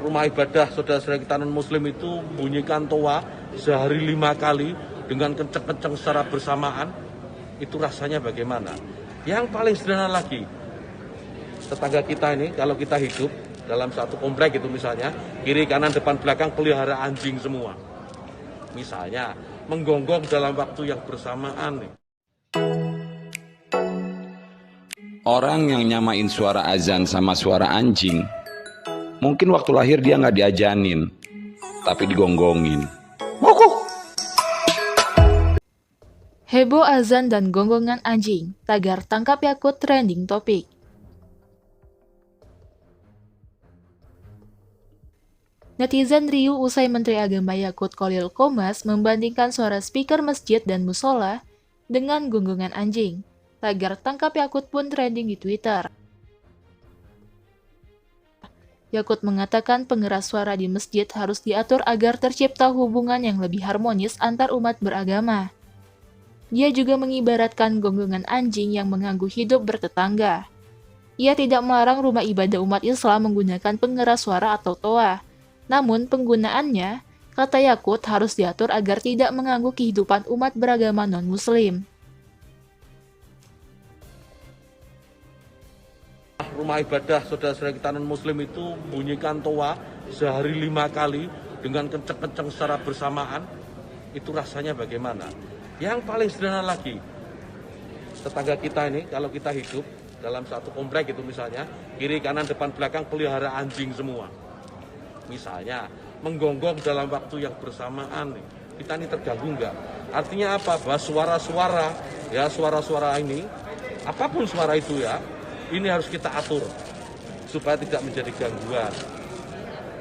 rumah ibadah saudara-saudara kita non-muslim itu bunyikan toa sehari 5 kali dengan kenceng-kenceng secara bersamaan, itu rasanya bagaimana? Yang paling sederhana lagi, tetangga kita ini kalau kita hidup dalam satu komplek itu misalnya, kiri, kanan, depan, belakang pelihara anjing semua. Misalnya, menggonggong dalam waktu yang bersamaan nih. Orang yang nyamain suara azan sama suara anjing, mungkin waktu lahir dia nggak diajanin, tapi digonggongin. Heboh azan dan gonggongan anjing, tagar tangkap Yakut trending topik. Netizen riuh usai Menteri Agama Yakut Khalil Qomas membandingkan suara speaker masjid dan musola dengan gonggongan anjing. Tagar tangkap Yakut pun trending di Twitter. Yakut mengatakan pengeras suara di masjid harus diatur agar tercipta hubungan yang lebih harmonis antar umat beragama. Dia juga mengibaratkan gonggongan anjing yang mengganggu hidup bertetangga. Ia tidak melarang rumah ibadah umat Islam menggunakan pengeras suara atau toa. Namun penggunaannya, kata Yakut, harus diatur agar tidak mengganggu kehidupan umat beragama non-muslim. Rumah ibadah saudara-saudara kita non-muslim itu bunyikan toa sehari 5 kali dengan kenceng-kenceng secara bersamaan, itu rasanya bagaimana? Yang paling sederhana lagi, tetangga kita ini kalau kita hidup dalam satu komplek itu misalnya, kiri, kanan, depan, belakang pelihara anjing semua. Misalnya, menggonggong dalam waktu yang bersamaan nih. Kita ini terganggu enggak? Artinya apa? Bahwa suara-suara ini, apapun suara itu ya, ini harus kita atur supaya tidak menjadi gangguan.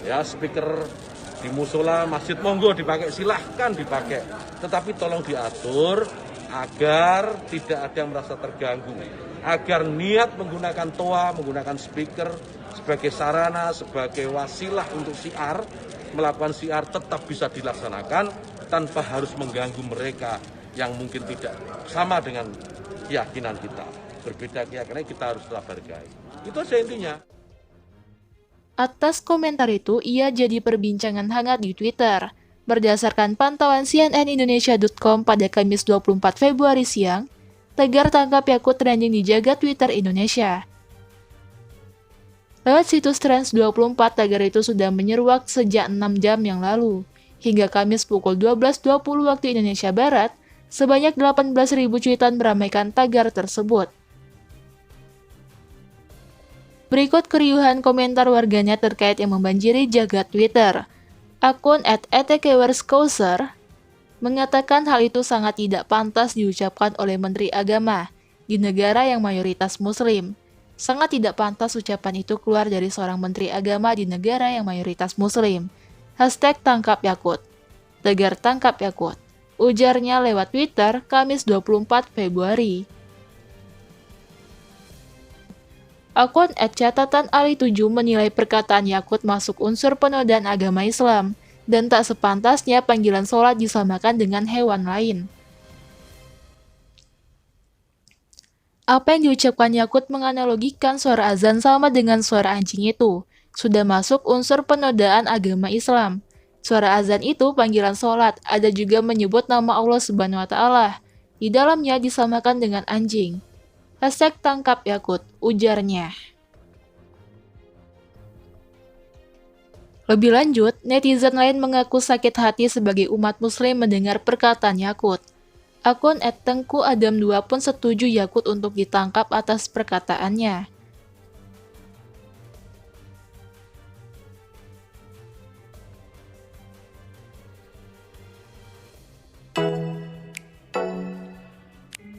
Ya, speaker di musola, masjid monggo dipakai, silahkan dipakai. Tetapi tolong diatur agar tidak ada yang merasa terganggu. Agar niat menggunakan toa, menggunakan speaker sebagai sarana, sebagai wasilah untuk syiar, melakukan syiar tetap bisa dilaksanakan tanpa harus mengganggu mereka yang mungkin tidak sama dengan keyakinan kita. Berbeda keyakinan kita harus tetap hargai. Itu saja intinya. Atas komentar itu, ia jadi perbincangan hangat di Twitter. Berdasarkan pantauan cnnindonesia.com pada Kamis 24 Februari siang, tagar tangkap Yakut trending di jagat Twitter Indonesia. Lewat situs Trends24, tagar itu sudah menyeruak sejak 6 jam yang lalu. Hingga Kamis pukul 12.20 waktu Indonesia Barat, sebanyak 18.000 cuitan meramaikan tagar tersebut. Berikut keriuhan komentar warganet terkait yang membanjiri jagat Twitter. Akun @etkewerskouser mengatakan hal itu sangat tidak pantas diucapkan oleh Menteri Agama di negara yang mayoritas Muslim. Sangat tidak pantas ucapan itu keluar dari seorang Menteri Agama di negara yang mayoritas Muslim. #tangkap Yakut. Tagar tangkap Yakut. Ujarnya lewat Twitter Kamis 24 Februari. Akun @catatan_ali7 menilai perkataan Yakut masuk unsur penodaan agama Islam dan tak sepantasnya panggilan sholat disamakan dengan hewan lain. Apa yang diucapkan Yakut menganalogikan suara azan sama dengan suara anjing itu. Sudah masuk unsur penodaan agama Islam. Suara azan itu panggilan sholat, ada juga menyebut nama Allah Subhanahu wa Ta'ala. Di dalamnya disamakan dengan anjing. #tangkap Yakut, ujarnya. Lebih lanjut, netizen lain mengaku sakit hati sebagai umat muslim mendengar perkataan Yakut. Akun @tengkuadam2 pun setuju Yakut untuk ditangkap atas perkataannya.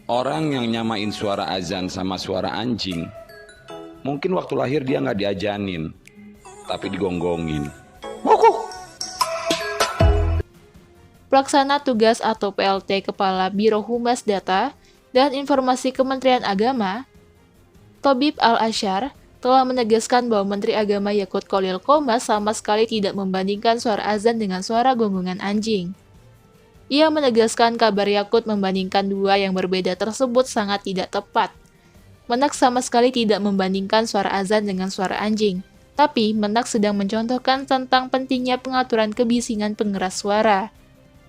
Orang yang nyamain suara azan sama suara anjing, mungkin waktu lahir dia nggak diajanin, tapi digonggongin. Pelaksana tugas atau PLT Kepala Biro Humas Data dan Informasi Kementerian Agama, Tobib Al-Asyar, telah menegaskan bahwa Menteri Agama Yakut Khalil Qomas sama sekali tidak membandingkan suara azan dengan suara gonggongan anjing. Ia menegaskan kabar Yakut membandingkan dua yang berbeda tersebut sangat tidak tepat. Menak sama sekali tidak membandingkan suara azan dengan suara anjing. Tapi Menak sedang mencontohkan tentang pentingnya pengaturan kebisingan pengeras suara,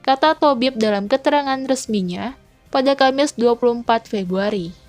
kata Tobib dalam keterangan resminya pada Kamis 24 Februari.